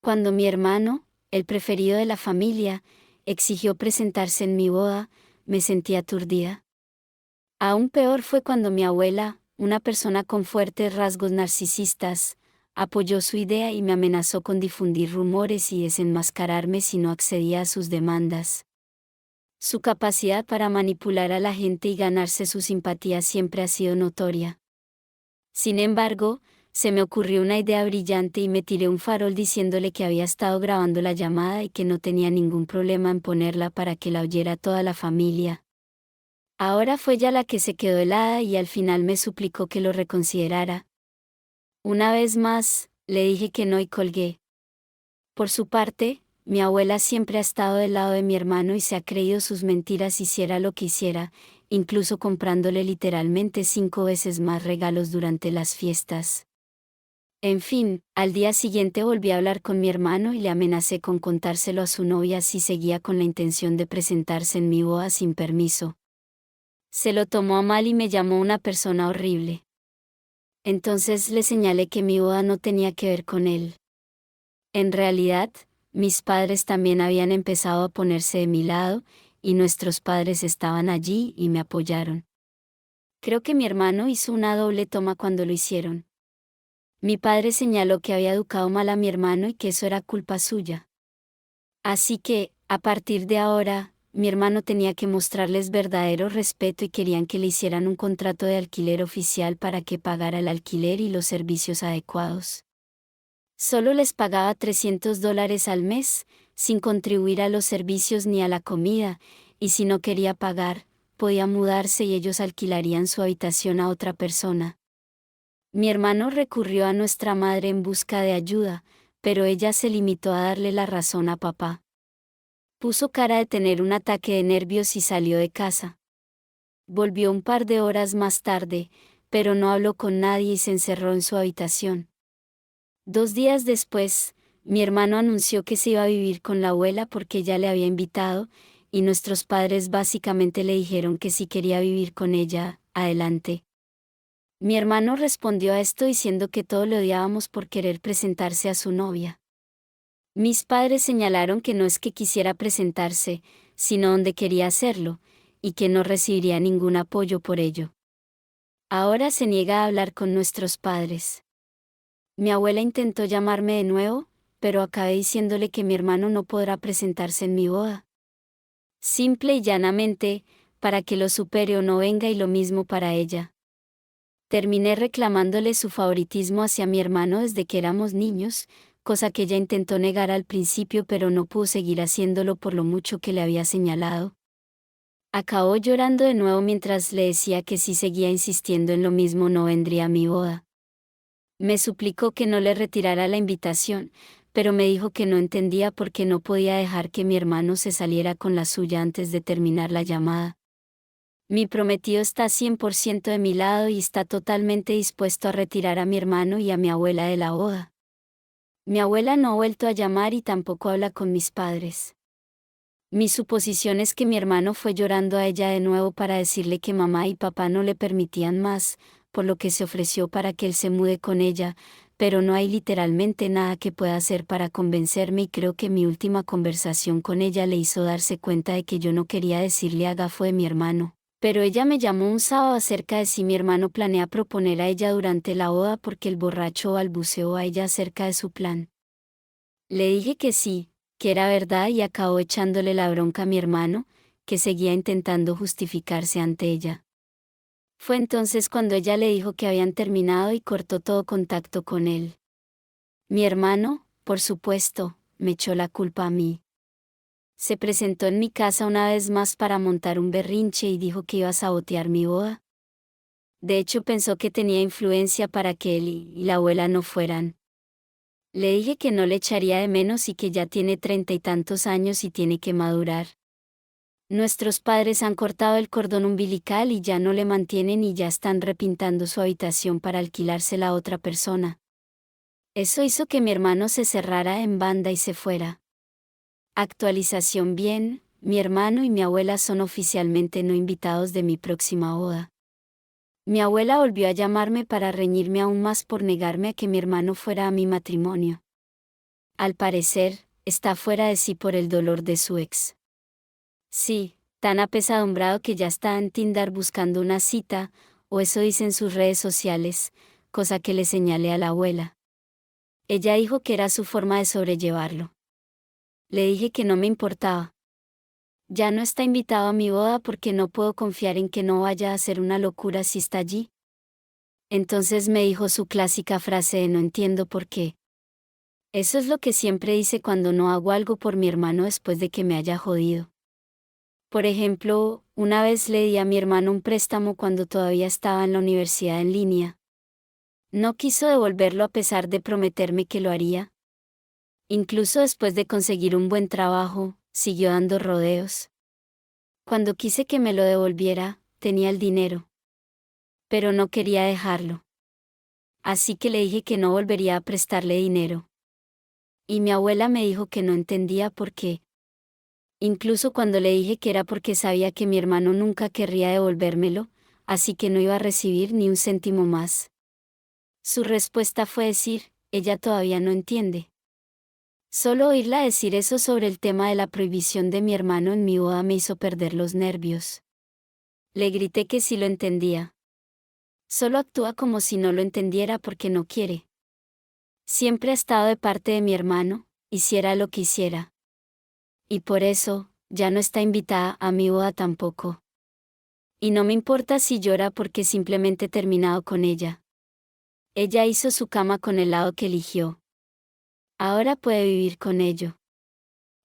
Cuando mi hermano, el preferido de la familia, exigió presentarse en mi boda, me sentí aturdida. Aún peor fue cuando mi abuela, una persona con fuertes rasgos narcisistas, apoyó su idea y me amenazó con difundir rumores y desenmascararme si no accedía a sus demandas. Su capacidad para manipular a la gente y ganarse su simpatía siempre ha sido notoria. Sin embargo, se me ocurrió una idea brillante y me tiré un farol diciéndole que había estado grabando la llamada y que no tenía ningún problema en ponerla para que la oyera toda la familia. Ahora fue ella la que se quedó helada y al final me suplicó que lo reconsiderara. Una vez más, le dije que no y colgué. Por su parte, mi abuela siempre ha estado del lado de mi hermano y se ha creído sus mentiras hiciera lo que hiciera, incluso comprándole literalmente 5 veces más regalos durante las fiestas. En fin, al día siguiente volví a hablar con mi hermano y le amenacé con contárselo a su novia si seguía con la intención de presentarse en mi boda sin permiso. Se lo tomó a mal y me llamó una persona horrible. Entonces le señalé que mi boda no tenía que ver con él. En realidad, mis padres también habían empezado a ponerse de mi lado, y nuestros padres estaban allí y me apoyaron. Creo que mi hermano hizo una doble toma cuando lo hicieron. Mi padre señaló que había educado mal a mi hermano y que eso era culpa suya. Así que, a partir de ahora, mi hermano tenía que mostrarles verdadero respeto y querían que le hicieran un contrato de alquiler oficial para que pagara el alquiler y los servicios adecuados. Solo les pagaba $300 al mes, sin contribuir a los servicios ni a la comida, y si no quería pagar, podía mudarse y ellos alquilarían su habitación a otra persona. Mi hermano recurrió a nuestra madre en busca de ayuda, pero ella se limitó a darle la razón a papá. Puso cara de tener un ataque de nervios y salió de casa. Volvió un par de horas más tarde, pero no habló con nadie y se encerró en su habitación. 2 días después, mi hermano anunció que se iba a vivir con la abuela porque ella le había invitado, y nuestros padres básicamente le dijeron que si quería vivir con ella, adelante. Mi hermano respondió a esto diciendo que todo lo odiábamos por querer presentarse a su novia. Mis padres señalaron que no es que quisiera presentarse, sino donde quería hacerlo, y que no recibiría ningún apoyo por ello. Ahora se niega a hablar con nuestros padres. Mi abuela intentó llamarme de nuevo, pero acabé diciéndole que mi hermano no podrá presentarse en mi boda. Simple y llanamente, para que lo supere o no venga y lo mismo para ella. Terminé reclamándole su favoritismo hacia mi hermano desde que éramos niños, cosa que ella intentó negar al principio pero no pudo seguir haciéndolo por lo mucho que le había señalado. Acabó llorando de nuevo mientras le decía que si seguía insistiendo en lo mismo no vendría a mi boda. Me suplicó que no le retirara la invitación, pero me dijo que no entendía por qué no podía dejar que mi hermano se saliera con la suya antes de terminar la llamada. Mi prometido está 100% de mi lado y está totalmente dispuesto a retirar a mi hermano y a mi abuela de la boda. Mi abuela no ha vuelto a llamar y tampoco habla con mis padres. Mi suposición es que mi hermano fue llorando a ella de nuevo para decirle que mamá y papá no le permitían más, por lo que se ofreció para que él se mude con ella, pero no hay literalmente nada que pueda hacer para convencerme y creo que mi última conversación con ella le hizo darse cuenta de que yo no quería decirle a Gafo de mi hermano. Pero ella me llamó un sábado acerca de si mi hermano planea proponer a ella durante la boda porque el borracho balbuceó a ella acerca de su plan. Le dije que sí, que era verdad y acabó echándole la bronca a mi hermano, que seguía intentando justificarse ante ella. Fue entonces cuando ella le dijo que habían terminado y cortó todo contacto con él. Mi hermano, por supuesto, me echó la culpa a mí. Se presentó en mi casa una vez más para montar un berrinche y dijo que iba a sabotear mi boda. De hecho pensó que tenía influencia para que él y la abuela no fueran. Le dije que no le echaría de menos y que ya tiene 30 y tantos años y tiene que madurar. Nuestros padres han cortado el cordón umbilical y ya no le mantienen y ya están repintando su habitación para alquilársela a otra persona. Eso hizo que mi hermano se cerrara en banda y se fuera. Actualización bien, mi hermano y mi abuela son oficialmente no invitados de mi próxima boda. Mi abuela volvió a llamarme para reñirme aún más por negarme a que mi hermano fuera a mi matrimonio. Al parecer, está fuera de sí por el dolor de su ex. Sí, tan apesadumbrado que ya está en Tinder buscando una cita, o eso dicen sus redes sociales, cosa que le señalé a la abuela. Ella dijo que era su forma de sobrellevarlo. Le dije que no me importaba. Ya no está invitado a mi boda porque no puedo confiar en que no vaya a hacer una locura si está allí. Entonces me dijo su clásica frase de no entiendo por qué. Eso es lo que siempre dice cuando no hago algo por mi hermano después de que me haya jodido. Por ejemplo, una vez le di a mi hermano un préstamo cuando todavía estaba en la universidad en línea. No quiso devolverlo a pesar de prometerme que lo haría. Incluso después de conseguir un buen trabajo, siguió dando rodeos. Cuando quise que me lo devolviera, tenía el dinero. Pero no quería dejarlo. Así que le dije que no volvería a prestarle dinero. Y mi abuela me dijo que no entendía por qué. Incluso cuando le dije que era porque sabía que mi hermano nunca querría devolvérmelo, así que no iba a recibir ni un céntimo más. Su respuesta fue decir, ella todavía no entiende. Solo oírla decir eso sobre el tema de la prohibición de mi hermano en mi boda me hizo perder los nervios. Le grité que sí lo entendía. Solo actúa como si no lo entendiera porque no quiere. Siempre ha estado de parte de mi hermano, hiciera lo que hiciera. Y por eso, ya no está invitada a mi boda tampoco. Y no me importa si llora porque simplemente he terminado con ella. Ella hizo su cama con el lado que eligió. Ahora puede vivir con ello.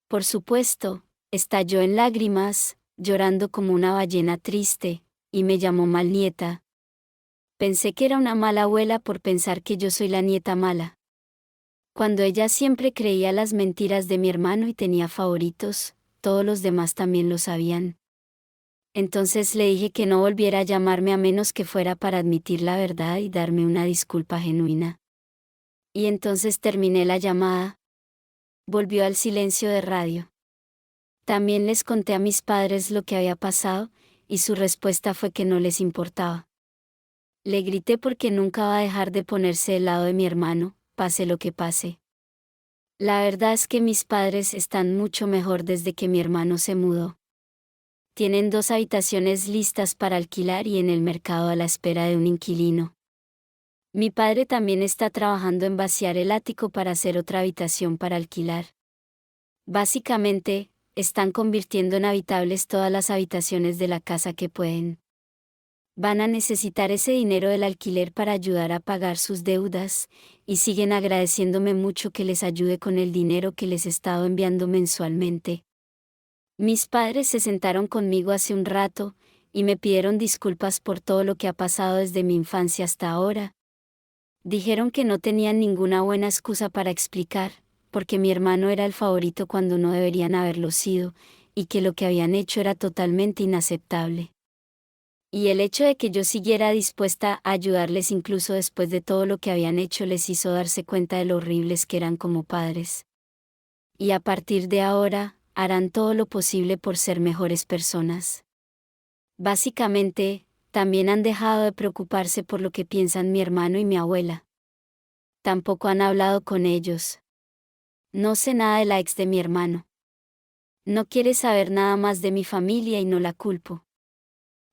Por supuesto, estalló en lágrimas, llorando como una ballena triste, y me llamó mal nieta. Pensé que era una mala abuela por pensar que yo soy la nieta mala. Cuando ella siempre creía las mentiras de mi hermano y tenía favoritos, todos los demás también lo sabían. Entonces le dije que no volviera a llamarme a menos que fuera para admitir la verdad y darme una disculpa genuina. Y entonces terminé la llamada. Volvió al silencio de radio. También les conté a mis padres lo que había pasado, y su respuesta fue que no les importaba. Le grité porque nunca va a dejar de ponerse del lado de mi hermano, pase lo que pase. La verdad es que mis padres están mucho mejor desde que mi hermano se mudó. Tienen 2 habitaciones listas para alquilar y en el mercado a la espera de un inquilino. Mi padre también está trabajando en vaciar el ático para hacer otra habitación para alquilar. Básicamente, están convirtiendo en habitables todas las habitaciones de la casa que pueden. Van a necesitar ese dinero del alquiler para ayudar a pagar sus deudas, y siguen agradeciéndome mucho que les ayude con el dinero que les he estado enviando mensualmente. Mis padres se sentaron conmigo hace un rato, y me pidieron disculpas por todo lo que ha pasado desde mi infancia hasta ahora. Dijeron que no tenían ninguna buena excusa para explicar, porque mi hermano era el favorito cuando no deberían haberlo sido, y que lo que habían hecho era totalmente inaceptable. Y el hecho de que yo siguiera dispuesta a ayudarles incluso después de todo lo que habían hecho les hizo darse cuenta de lo horribles que eran como padres. Y a partir de ahora, harán todo lo posible por ser mejores personas. Básicamente, también han dejado de preocuparse por lo que piensan mi hermano y mi abuela. Tampoco han hablado con ellos. No sé nada de la ex de mi hermano. No quiere saber nada más de mi familia y no la culpo.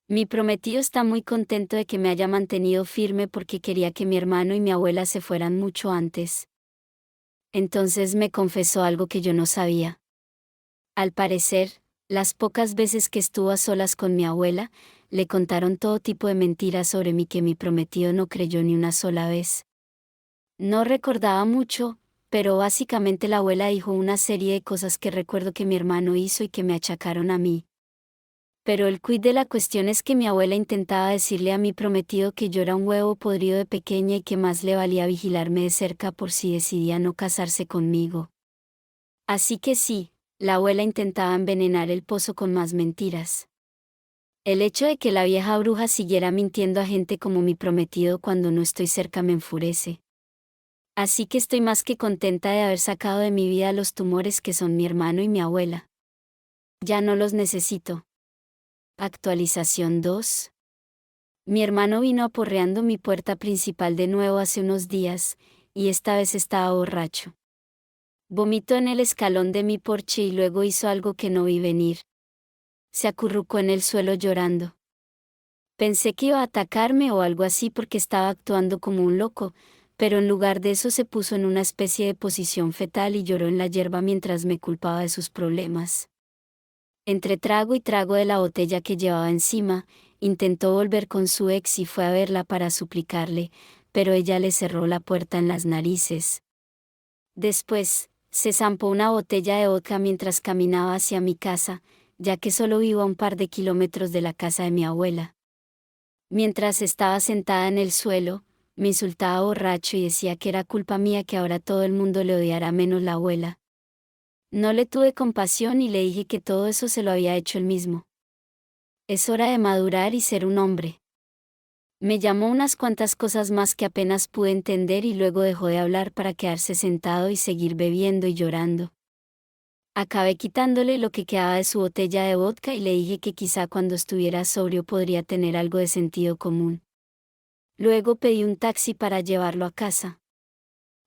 Mi prometido está muy contento de que me haya mantenido firme porque quería que mi hermano y mi abuela se fueran mucho antes. Entonces me confesó algo que yo no sabía. Al parecer, las pocas veces que estuvo a solas con mi abuela, le contaron todo tipo de mentiras sobre mí que mi prometido no creyó ni una sola vez. No recordaba mucho, pero básicamente la abuela dijo una serie de cosas que recuerdo que mi hermano hizo y que me achacaron a mí. Pero el quid de la cuestión es que mi abuela intentaba decirle a mi prometido que yo era un huevo podrido de pequeña y que más le valía vigilarme de cerca por si decidía no casarse conmigo. Así que sí, la abuela intentaba envenenar el pozo con más mentiras. El hecho de que la vieja bruja siguiera mintiendo a gente como mi prometido cuando no estoy cerca me enfurece. Así que estoy más que contenta de haber sacado de mi vida los tumores que son mi hermano y mi abuela. Ya no los necesito. Actualización 2. Mi hermano vino aporreando mi puerta principal de nuevo hace unos días, y esta vez estaba borracho. Vomitó en el escalón de mi porche y luego hizo algo que no vi venir. Se acurrucó en el suelo llorando. Pensé que iba a atacarme o algo así porque estaba actuando como un loco, pero en lugar de eso se puso en una especie de posición fetal y lloró en la hierba mientras me culpaba de sus problemas. Entre trago y trago de la botella que llevaba encima, intentó volver con su ex y fue a verla para suplicarle, pero ella le cerró la puerta en las narices. Después, se zampó una botella de vodka mientras caminaba hacia mi casa, ya que solo vivo a un par de kilómetros de la casa de mi abuela. Mientras estaba sentada en el suelo, me insultaba borracho y decía que era culpa mía que ahora todo el mundo le odiara menos la abuela. No le tuve compasión y le dije que todo eso se lo había hecho él mismo. Es hora de madurar y ser un hombre. Me llamó unas cuantas cosas más que apenas pude entender y luego dejó de hablar para quedarse sentado y seguir bebiendo y llorando. Acabé quitándole lo que quedaba de su botella de vodka y le dije que quizá cuando estuviera sobrio podría tener algo de sentido común. Luego pedí un taxi para llevarlo a casa.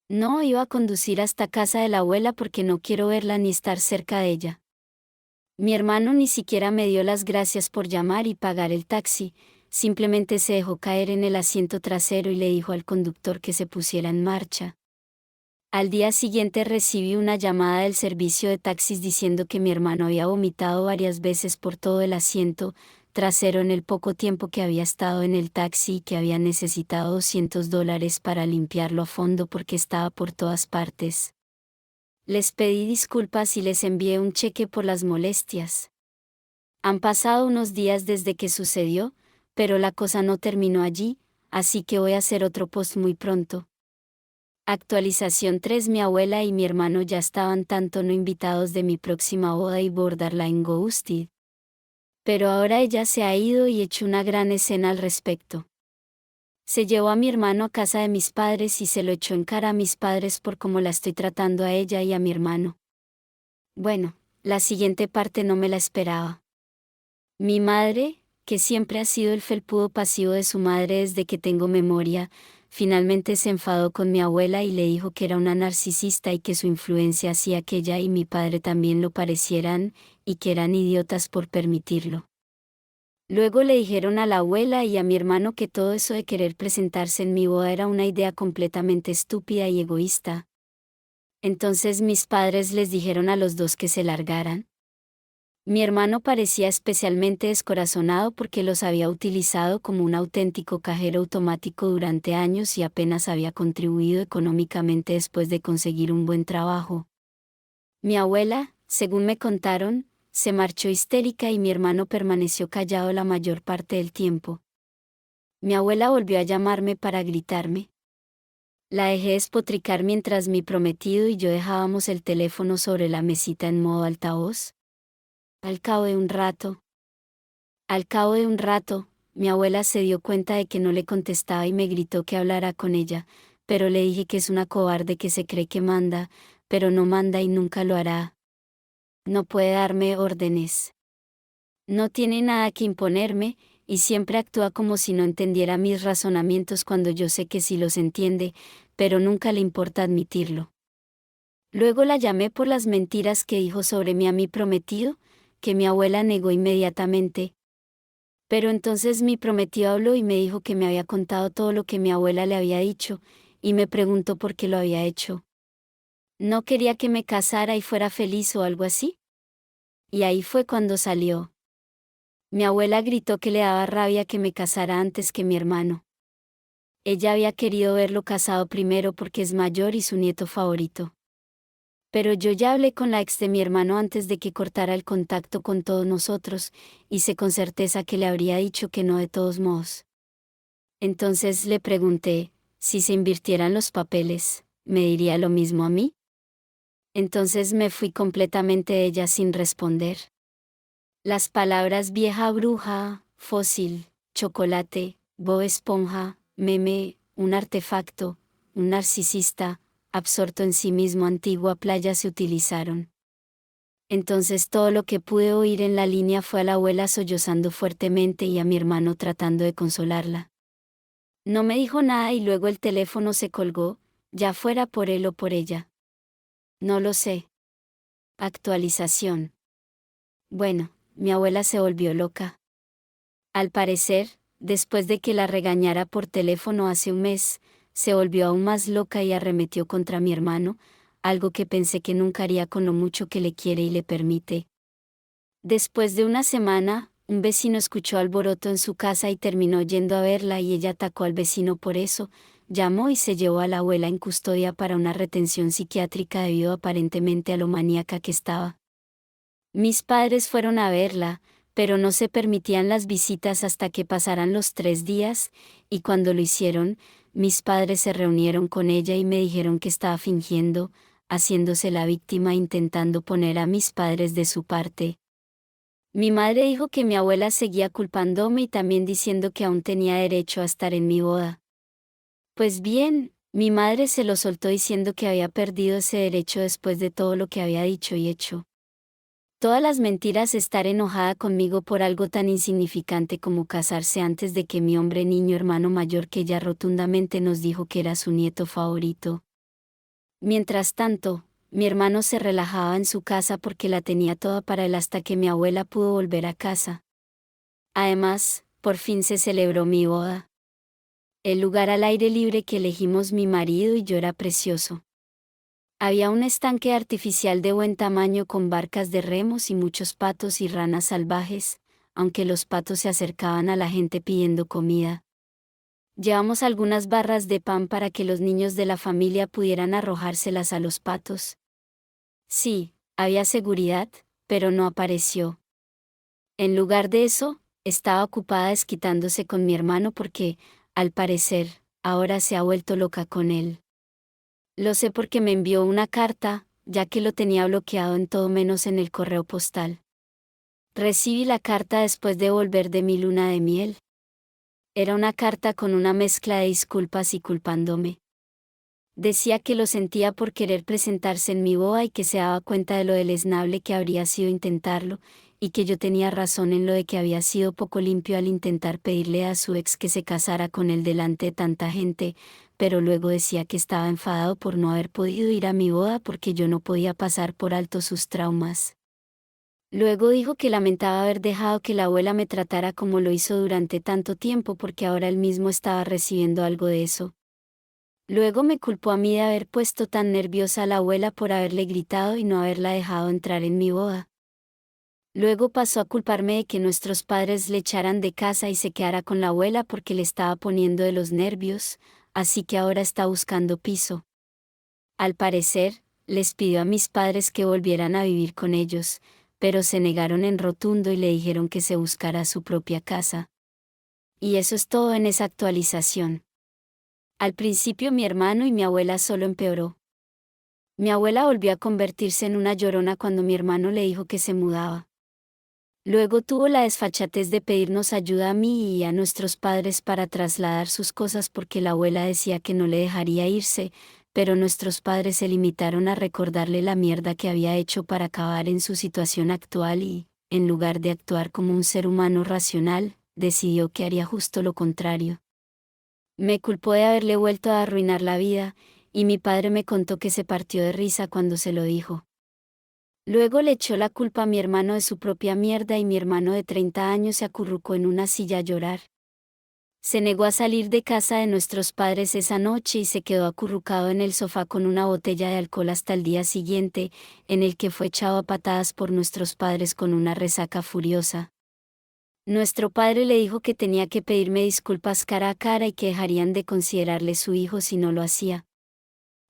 No iba a conducir hasta casa de la abuela porque no quiero verla ni estar cerca de ella. Mi hermano ni siquiera me dio las gracias por llamar y pagar el taxi, simplemente se dejó caer en el asiento trasero y le dijo al conductor que se pusiera en marcha. Al día siguiente recibí una llamada del servicio de taxis diciendo que mi hermano había vomitado varias veces por todo el asiento trasero en el poco tiempo que había estado en el taxi y que había necesitado $200 para limpiarlo a fondo porque estaba por todas partes. Les pedí disculpas y les envié un cheque por las molestias. Han pasado unos días desde que sucedió, pero la cosa no terminó allí, así que voy a hacer otro post muy pronto. Actualización 3. Mi abuela y mi hermano ya estaban tanto no invitados de mi próxima boda y Borderline Ghosted. Pero ahora ella se ha ido y hecho una gran escena al respecto. Se llevó a mi hermano a casa de mis padres y se lo echó en cara a mis padres por cómo la estoy tratando a ella y a mi hermano. Bueno, la siguiente parte no me la esperaba. Mi madre, que siempre ha sido el felpudo pasivo de su madre desde que tengo memoria, finalmente se enfadó con mi abuela y le dijo que era una narcisista y que su influencia hacía que ella y mi padre también lo parecieran, y que eran idiotas por permitirlo. Luego le dijeron a la abuela y a mi hermano que todo eso de querer presentarse en mi boda era una idea completamente estúpida y egoísta. Entonces mis padres les dijeron a los dos que se largaran. Mi hermano parecía especialmente descorazonado porque los había utilizado como un auténtico cajero automático durante años y apenas había contribuido económicamente después de conseguir un buen trabajo. Mi abuela, según me contaron, se marchó histérica y mi hermano permaneció callado la mayor parte del tiempo. Mi abuela volvió a llamarme para gritarme. La dejé despotricar mientras mi prometido y yo dejábamos el teléfono sobre la mesita en modo altavoz. Al cabo de un rato, mi abuela se dio cuenta de que no le contestaba y me gritó que hablara con ella, pero le dije que es una cobarde que se cree que manda, pero no manda y nunca lo hará. No puede darme órdenes. No tiene nada que imponerme, y siempre actúa como si no entendiera mis razonamientos cuando yo sé que sí los entiende, pero nunca le importa admitirlo. Luego la llamé por las mentiras que dijo sobre mí a mi prometido, que mi abuela negó inmediatamente. Pero entonces mi prometido habló y me dijo que me había contado todo lo que mi abuela le había dicho, y me preguntó por qué lo había hecho. ¿No quería que me casara y fuera feliz o algo así? Y ahí fue cuando salió. Mi abuela gritó que le daba rabia que me casara antes que mi hermano. Ella había querido verlo casado primero porque es mayor y su nieto favorito. Pero yo ya hablé con la ex de mi hermano antes de que cortara el contacto con todos nosotros, y sé con certeza que le habría dicho que no de todos modos. Entonces le pregunté, si se invirtieran los papeles, ¿me diría lo mismo a mí? Entonces me fui completamente de ella sin responder. Las palabras vieja bruja, fósil, chocolate, Bob Esponja, meme, un artefacto, un narcisista, absorto en sí mismo antigua playa se utilizaron. Entonces todo lo que pude oír en la línea fue a la abuela sollozando fuertemente y a mi hermano tratando de consolarla. No me dijo nada y luego el teléfono se colgó, ya fuera por él o por ella. No lo sé. Actualización. Bueno, mi abuela se volvió loca. Al parecer, después de que la regañara por teléfono hace un mes, se volvió aún más loca y arremetió contra mi hermano, algo que pensé que nunca haría con lo mucho que le quiere y le permite. Después de una semana, un vecino escuchó alboroto en su casa y terminó yendo a verla y ella atacó al vecino por eso, llamó y se llevó a la abuela en custodia para una retención psiquiátrica debido aparentemente a lo maníaca que estaba. Mis padres fueron a verla, pero no se permitían las visitas hasta que pasaran los 3 días, y cuando lo hicieron, mis padres se reunieron con ella y me dijeron que estaba fingiendo, haciéndose la víctima intentando poner a mis padres de su parte. Mi madre dijo que mi abuela seguía culpándome y también diciendo que aún tenía derecho a estar en mi boda. Pues bien, mi madre se lo soltó diciendo que había perdido ese derecho después de todo lo que había dicho y hecho. Todas las mentiras, estar enojada conmigo por algo tan insignificante como casarse antes de que mi hombre niño hermano mayor que ella rotundamente nos dijo que era su nieto favorito. Mientras tanto, mi hermano se relajaba en su casa porque la tenía toda para él hasta que mi abuela pudo volver a casa. Además, por fin se celebró mi boda. El lugar al aire libre que elegimos mi marido y yo era precioso. Había un estanque artificial de buen tamaño con barcas de remos y muchos patos y ranas salvajes, aunque los patos se acercaban a la gente pidiendo comida. Llevamos algunas barras de pan para que los niños de la familia pudieran arrojárselas a los patos. Sí, había seguridad, pero no apareció. En lugar de eso, estaba ocupada desquitándose con mi hermano porque, al parecer, ahora se ha vuelto loca con él. Lo sé porque me envió una carta, ya que lo tenía bloqueado en todo menos en el correo postal. Recibí la carta después de volver de mi luna de miel. Era una carta con una mezcla de disculpas y culpándome. Decía que lo sentía por querer presentarse en mi boda y que se daba cuenta de lo deleznable que habría sido intentarlo, y que yo tenía razón en lo de que había sido poco limpio al intentar pedirle a su ex que se casara con él delante de tanta gente, pero luego decía que estaba enfadado por no haber podido ir a mi boda porque yo no podía pasar por alto sus traumas. Luego dijo que lamentaba haber dejado que la abuela me tratara como lo hizo durante tanto tiempo porque ahora él mismo estaba recibiendo algo de eso. Luego me culpó a mí de haber puesto tan nerviosa a la abuela por haberle gritado y no haberla dejado entrar en mi boda. Luego pasó a culparme de que nuestros padres le echaran de casa y se quedara con la abuela porque le estaba poniendo de los nervios, así que ahora está buscando piso. Al parecer, les pidió a mis padres que volvieran a vivir con ellos, pero se negaron en rotundo y le dijeron que se buscara su propia casa. Y eso es todo en esa actualización. Al principio mi hermano y mi abuela solo empeoró. Mi abuela volvió a convertirse en una llorona cuando mi hermano le dijo que se mudaba. Luego tuvo la desfachatez de pedirnos ayuda a mí y a nuestros padres para trasladar sus cosas porque la abuela decía que no le dejaría irse, pero nuestros padres se limitaron a recordarle la mierda que había hecho para acabar en su situación actual y, en lugar de actuar como un ser humano racional, decidió que haría justo lo contrario. Me culpó de haberle vuelto a arruinar la vida, y mi padre me contó que se partió de risa cuando se lo dijo. Luego le echó la culpa a mi hermano de su propia mierda y mi hermano de 30 años se acurrucó en una silla a llorar. Se negó a salir de casa de nuestros padres esa noche y se quedó acurrucado en el sofá con una botella de alcohol hasta el día siguiente, en el que fue echado a patadas por nuestros padres con una resaca furiosa. Nuestro padre le dijo que tenía que pedirme disculpas cara a cara y que dejarían de considerarle su hijo si no lo hacía.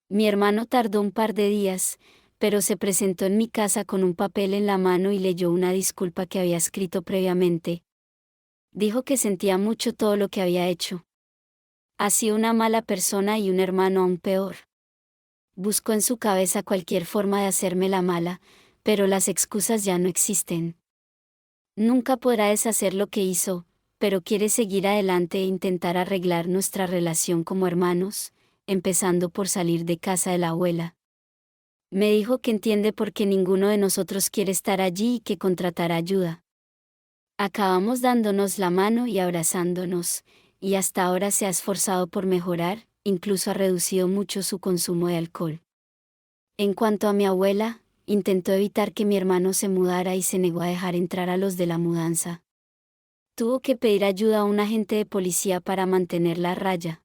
Mi hermano tardó un par de días, pero se presentó en mi casa con un papel en la mano y leyó una disculpa que había escrito previamente. Dijo que sentía mucho todo lo que había hecho. Ha sido una mala persona y un hermano aún peor. Buscó en su cabeza cualquier forma de hacerme la mala, pero las excusas ya no existen. Nunca podrá deshacer lo que hizo, pero quiere seguir adelante e intentar arreglar nuestra relación como hermanos, empezando por salir de casa de la abuela. Me dijo que entiende por qué ninguno de nosotros quiere estar allí y que contratará ayuda. Acabamos dándonos la mano y abrazándonos, y hasta ahora se ha esforzado por mejorar, incluso ha reducido mucho su consumo de alcohol. En cuanto a mi abuela, intentó evitar que mi hermano se mudara y se negó a dejar entrar a los de la mudanza. Tuvo que pedir ayuda a un agente de policía para mantenerla a raya.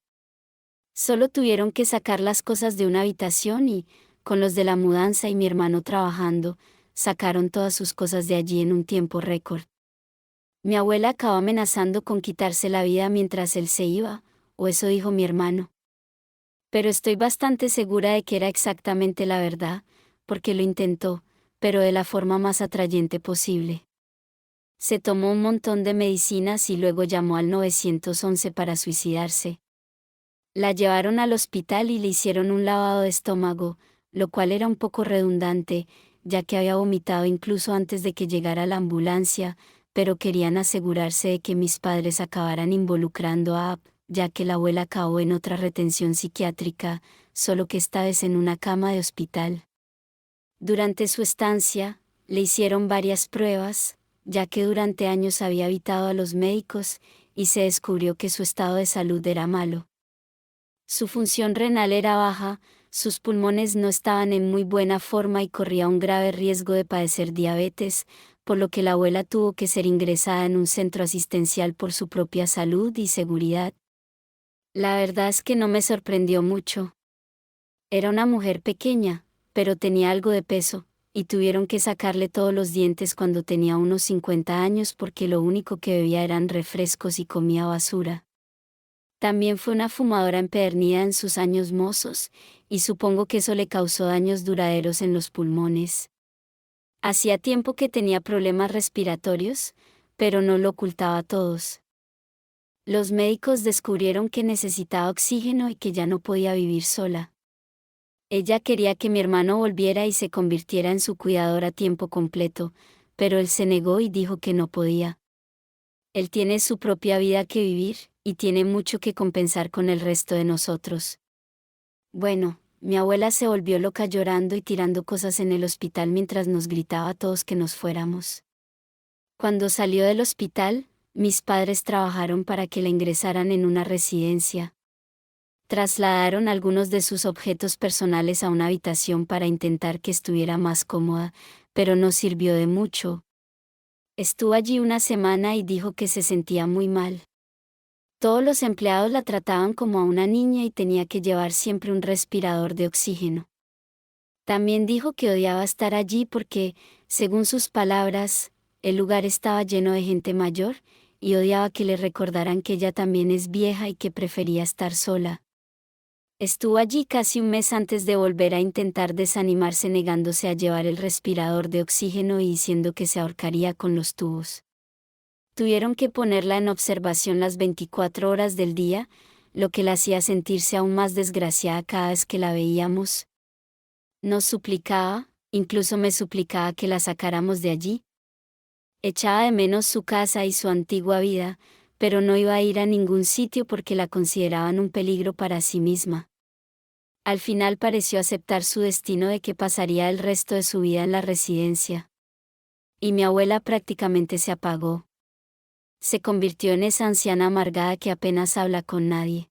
Solo tuvieron que sacar las cosas de una habitación y, con los de la mudanza y mi hermano trabajando, sacaron todas sus cosas de allí en un tiempo récord. Mi abuela acabó amenazando con quitarse la vida mientras él se iba, o eso dijo mi hermano. Pero estoy bastante segura de que era exactamente la verdad, porque lo intentó, pero de la forma más atrayente posible. Se tomó un montón de medicinas y luego llamó al 911 para suicidarse. La llevaron al hospital y le hicieron un lavado de estómago, lo cual era un poco redundante, ya que había vomitado incluso antes de que llegara la ambulancia, pero querían asegurarse de que mis padres acabaran involucrando a App, ya que la abuela acabó en otra retención psiquiátrica, solo que esta vez en una cama de hospital. Durante su estancia, le hicieron varias pruebas, ya que durante años había evitado a los médicos, y se descubrió que su estado de salud era malo. Su función renal era baja, sus pulmones no estaban en muy buena forma y corría un grave riesgo de padecer diabetes, por lo que la abuela tuvo que ser ingresada en un centro asistencial por su propia salud y seguridad. La verdad es que no me sorprendió mucho. Era una mujer pequeña, pero tenía algo de peso, y tuvieron que sacarle todos los dientes cuando tenía unos 50 años porque lo único que bebía eran refrescos y comía basura. También fue una fumadora empedernida en sus años mozos, y supongo que eso le causó daños duraderos en los pulmones. Hacía tiempo que tenía problemas respiratorios, pero no lo ocultaba a todos. Los médicos descubrieron que necesitaba oxígeno y que ya no podía vivir sola. Ella quería que mi hermano volviera y se convirtiera en su cuidador a tiempo completo, pero él se negó y dijo que no podía. Él tiene su propia vida que vivir, y tiene mucho que compensar con el resto de nosotros. Bueno, mi abuela se volvió loca llorando y tirando cosas en el hospital mientras nos gritaba a todos que nos fuéramos. Cuando salió del hospital, mis padres trabajaron para que la ingresaran en una residencia. Trasladaron algunos de sus objetos personales a una habitación para intentar que estuviera más cómoda, pero no sirvió de mucho. Estuvo allí una semana y dijo que se sentía muy mal. Todos los empleados la trataban como a una niña y tenía que llevar siempre un respirador de oxígeno. También dijo que odiaba estar allí porque, según sus palabras, el lugar estaba lleno de gente mayor, y odiaba que le recordaran que ella también es vieja y que prefería estar sola. Estuvo allí casi un mes antes de volver a intentar desanimarse negándose a llevar el respirador de oxígeno y diciendo que se ahorcaría con los tubos. Tuvieron que ponerla en observación las 24 horas del día, lo que la hacía sentirse aún más desgraciada cada vez que la veíamos. Nos suplicaba, incluso me suplicaba que la sacáramos de allí. Echaba de menos su casa y su antigua vida, pero no iba a ir a ningún sitio porque la consideraban un peligro para sí misma. Al final pareció aceptar su destino de que pasaría el resto de su vida en la residencia. Y mi abuela prácticamente se apagó. Se convirtió en esa anciana amargada que apenas habla con nadie.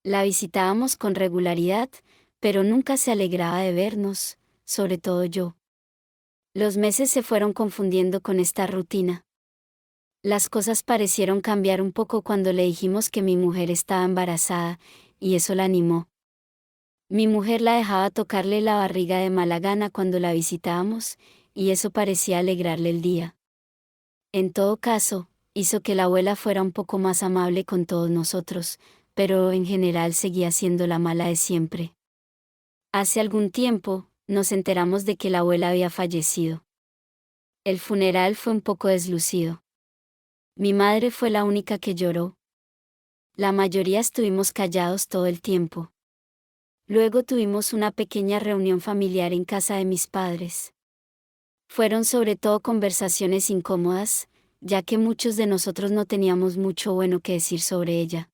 La visitábamos con regularidad, pero nunca se alegraba de vernos, sobre todo yo. Los meses se fueron confundiendo con esta rutina. Las cosas parecieron cambiar un poco cuando le dijimos que mi mujer estaba embarazada, y eso la animó. Mi mujer la dejaba tocarle la barriga de mala gana cuando la visitábamos, y eso parecía alegrarle el día. En todo caso, hizo que la abuela fuera un poco más amable con todos nosotros, pero en general seguía siendo la mala de siempre. Hace algún tiempo, nos enteramos de que la abuela había fallecido. El funeral fue un poco deslucido. Mi madre fue la única que lloró. La mayoría estuvimos callados todo el tiempo. Luego tuvimos una pequeña reunión familiar en casa de mis padres. Fueron sobre todo conversaciones incómodas, ya que muchos de nosotros no teníamos mucho bueno que decir sobre ella.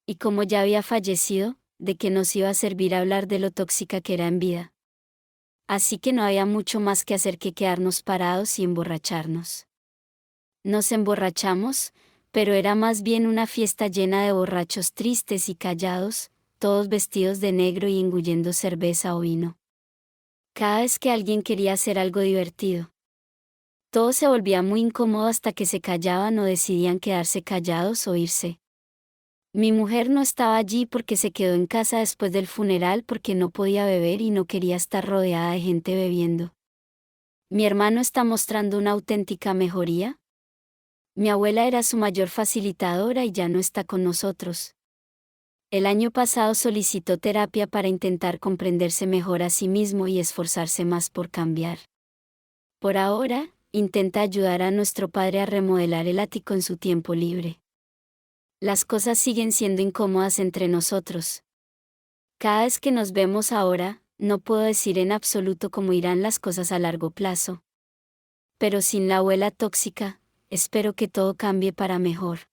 Y como ya había fallecido, ¿de qué nos iba a servir hablar de lo tóxica que era en vida? Así que no había mucho más que hacer que quedarnos parados y emborracharnos. Nos emborrachamos, pero era más bien una fiesta llena de borrachos tristes y callados, todos vestidos de negro y engullendo cerveza o vino. cada vez que alguien quería hacer algo divertido. Todo se volvía muy incómodo hasta que se callaban o decidían quedarse callados o irse. Mi mujer no estaba allí porque se quedó en casa después del funeral porque no podía beber y no quería estar rodeada de gente bebiendo. ¿Mi hermano está mostrando una auténtica mejoría? Mi abuela era su mayor facilitadora y ya no está con nosotros. El año pasado solicitó terapia para intentar comprenderse mejor a sí mismo y esforzarse más por cambiar. Por ahora, intenta ayudar a nuestro padre a remodelar el ático en su tiempo libre. Las cosas siguen siendo incómodas entre nosotros. Cada vez que nos vemos ahora, no puedo decir en absoluto cómo irán las cosas a largo plazo. Pero sin la abuela tóxica, espero que todo cambie para mejor.